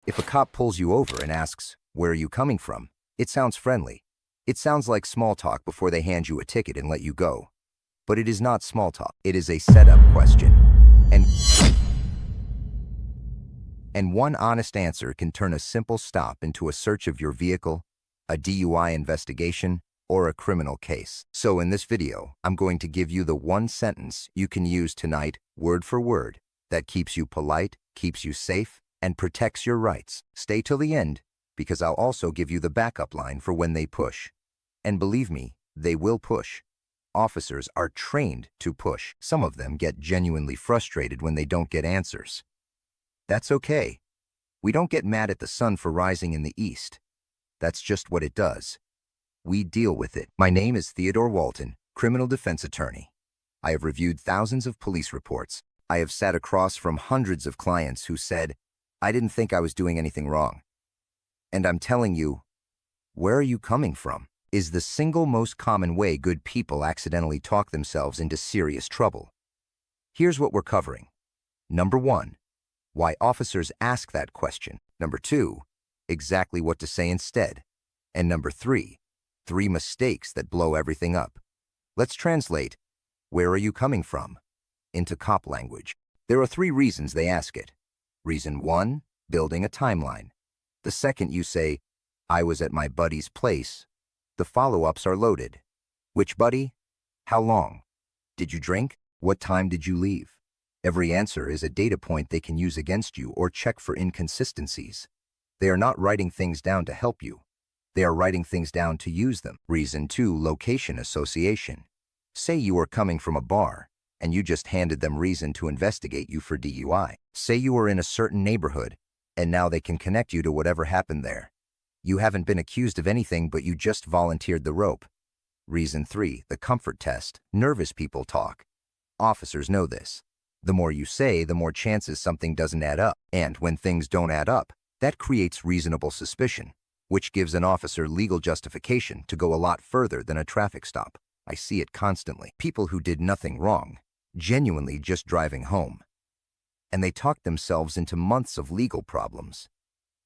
If a cop pulls you over and asks, "Where are you coming from?" it sounds friendly. It sounds like small talk before they hand you a ticket and let you go. But it is not small talk. It is a setup question. And one honest answer can turn a simple stop into a search of your vehicle, a DUI investigation, or a criminal case. So in this video, I'm going to give you the one sentence you can use tonight, word for word, that keeps you polite, keeps you safe, and protects your rights. Stay till the end, because I'll also give you the backup line for when they push. And believe me, they will push. Officers are trained to push. Some of them get genuinely frustrated when they don't get answers. That's okay. We don't get mad at the sun for rising in the east. That's just what it does. We deal with it. My name is Theodore Walton, criminal defense attorney. I have reviewed thousands of police reports. I have sat across from hundreds of clients who said, "I didn't think I was doing anything wrong." And I'm telling you, where are you coming from is the single most common way good people accidentally talk themselves into serious trouble. Here's what we're covering. Number 1, why officers ask that question. Number 2, exactly what to say instead. And number 3, 3 mistakes that blow everything up. Let's translate, "Where are you coming from?" into cop language. There are 3 reasons they ask it. Reason 1, building a timeline. The second you say, "I was at my buddy's place," the follow-ups are loaded. Which buddy? How long? Did you drink? What time did you leave? Every answer is a data point they can use against you or check for inconsistencies. They are not writing things down to help you. They are writing things down to use them. Reason 2, location association. Say you are coming from a bar, and you just handed them reason to investigate you for DUI. Say you are in a certain neighborhood, and now they can connect you to whatever happened there. You haven't been accused of anything, but you just volunteered the rope. Reason 3, the comfort test. Nervous people talk. Officers know this. The more you say, the more chances something doesn't add up. And when things don't add up, that creates reasonable suspicion, which gives an officer legal justification to go a lot further than a traffic stop. I see it constantly. People who did nothing wrong, genuinely just driving home. And they talk themselves into months of legal problems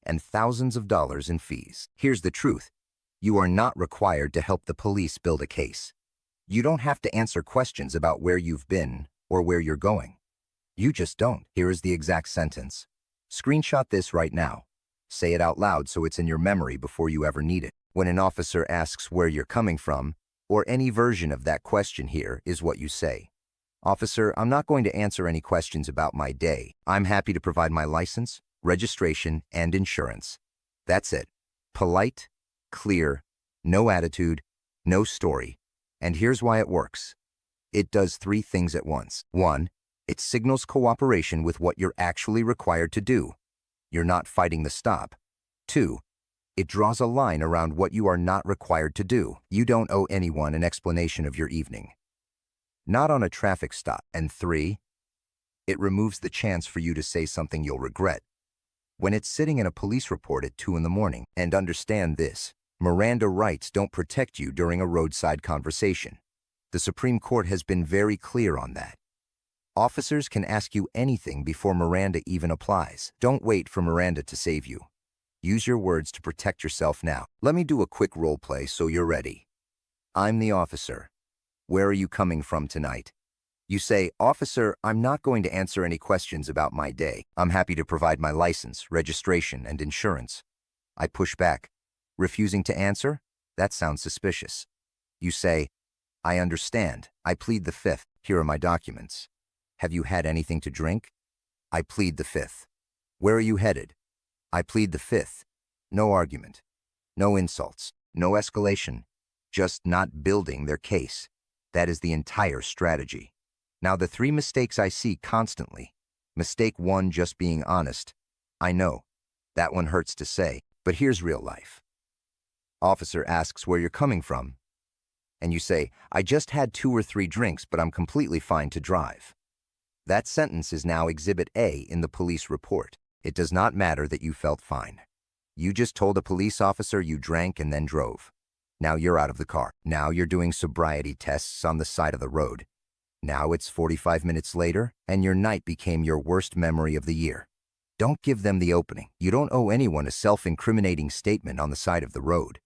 and thousands of dollars in fees. Here's the truth. You are not required to help the police build a case. You don't have to answer questions about where you've been or where you're going. You just don't. Here is the exact sentence. Screenshot this right now. Say it out loud so it's in your memory before you ever need it. When an officer asks where you're coming from, or any version of that question, here is what you say. "Officer, I'm not going to answer any questions about my day. I'm happy to provide my license, registration, and insurance." That's it. Polite, clear, no attitude, no story. And here's why it works. It does 3 things at once. 1, it signals cooperation with what you're actually required to do. You're not fighting the stop. 2, it draws a line around what you are not required to do. You don't owe anyone an explanation of your evening. Not on a traffic stop. And 3, it removes the chance for you to say something you'll regret when it's sitting in a police report at 2 in the morning. And understand this, Miranda rights don't protect you during a roadside conversation. The Supreme Court has been very clear on that. Officers can ask you anything before Miranda even applies. Don't wait for Miranda to save you. Use your words to protect yourself now. Let me do a quick role play so you're ready. I'm the officer. Where are you coming from tonight? You say, "Officer, I'm not going to answer any questions about my day. I'm happy to provide my license, registration, and insurance." I push back. Refusing to answer? That sounds suspicious. You say, "I understand. I plead the 5th. Here are my documents." Have you had anything to drink? I plead the 5th. Where are you headed? I plead the 5th. No argument. No insults. No escalation. Just not building their case. That is the entire strategy. Now the 3 mistakes I see constantly. Mistake 1, just being honest. I know. That one hurts to say, but here's real life. Officer asks where you're coming from. And you say, "I just had 2 or 3 drinks, but I'm completely fine to drive." That sentence is now Exhibit A in the police report. It does not matter that you felt fine. You just told a police officer you drank and then drove. Now you're out of the car. Now you're doing sobriety tests on the side of the road. Now it's 45 minutes later, and your night became your worst memory of the year. Don't give them the opening. You don't owe anyone a self-incriminating statement on the side of the road.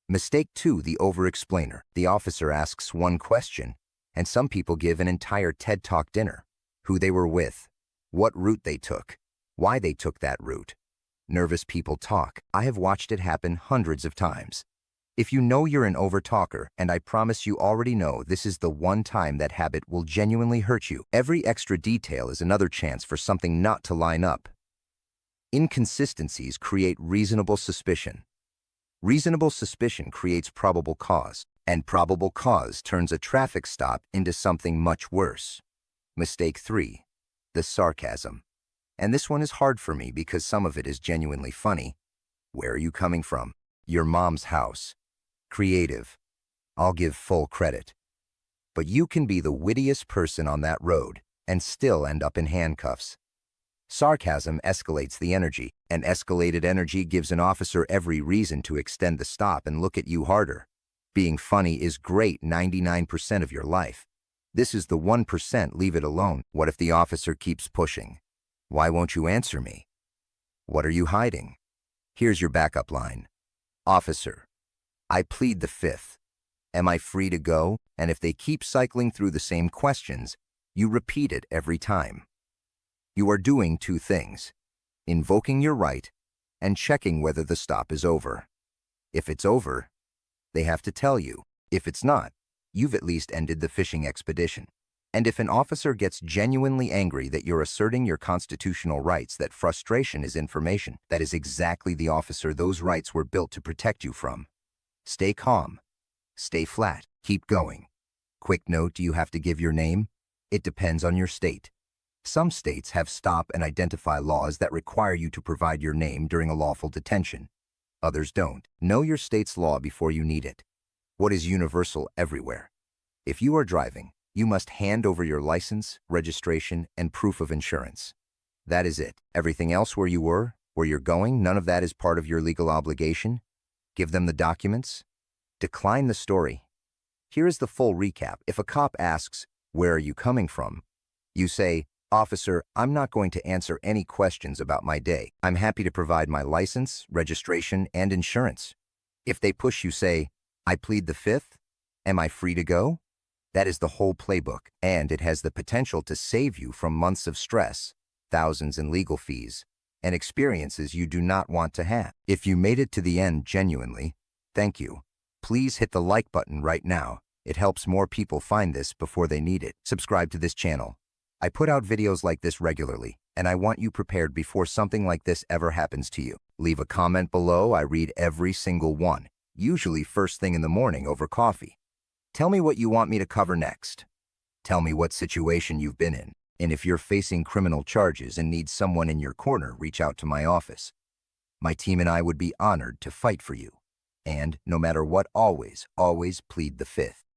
Mistake 2, the over-explainer. The officer asks one question, and some people give an entire TED Talk dinner. Who they were with, what route they took, why they took that route. Nervous people talk. I have watched it happen hundreds of times. If you know you're an overtalker, and I promise you already know this is the one time that habit will genuinely hurt you, every extra detail is another chance for something not to line up. Inconsistencies create reasonable suspicion. Reasonable suspicion creates probable cause, and probable cause turns a traffic stop into something much worse. Mistake 3, the sarcasm. And this one is hard for me because some of it is genuinely funny. Where are you coming from? Your mom's house. Creative. I'll give full credit. But you can be the wittiest person on that road and still end up in handcuffs. Sarcasm escalates the energy, and escalated energy gives an officer every reason to extend the stop and look at you harder. Being funny is great 99% of your life. This is the 1%, leave it alone. What if the officer keeps pushing? Why won't you answer me? What are you hiding? Here's your backup line. Officer, I plead the 5th. Am I free to go? And if they keep cycling through the same questions, you repeat it every time. You are doing 2 things: invoking your right and checking whether the stop is over. If it's over, they have to tell you. If it's not, you've at least ended the fishing expedition. And if an officer gets genuinely angry that you're asserting your constitutional rights, that frustration is information. That is exactly the officer those rights were built to protect you from. Stay calm. Stay flat. Keep going. Quick note, do you have to give your name? It depends on your state. Some states have stop and identify laws that require you to provide your name during a lawful detention. Others don't. Know your state's law before you need it. What is universal everywhere? If you are driving, you must hand over your license, registration, and proof of insurance. That is it. Everything else, where you were, where you're going, none of that is part of your legal obligation. Give them the documents. Decline the story. Here is the full recap. If a cop asks, "Where are you coming from?" you say, "Officer, I'm not going to answer any questions about my day. I'm happy to provide my license, registration, and insurance." If they push, you say, "I plead the 5th. Am I free to go?" That is the whole playbook, and it has the potential to save you from months of stress, thousands in legal fees, and experiences you do not want to have. If you made it to the end genuinely, thank you. Please hit the like button right now. It helps more people find this before they need it. Subscribe to this channel. I put out videos like this regularly, and I want you prepared before something like this ever happens to you. Leave a comment below. I read every single one, usually first thing in the morning over coffee. Tell me what you want me to cover next. Tell me what situation you've been in. And if you're facing criminal charges and need someone in your corner, reach out to my office. My team and I would be honored to fight for you. And no matter what, always, always plead the 5th.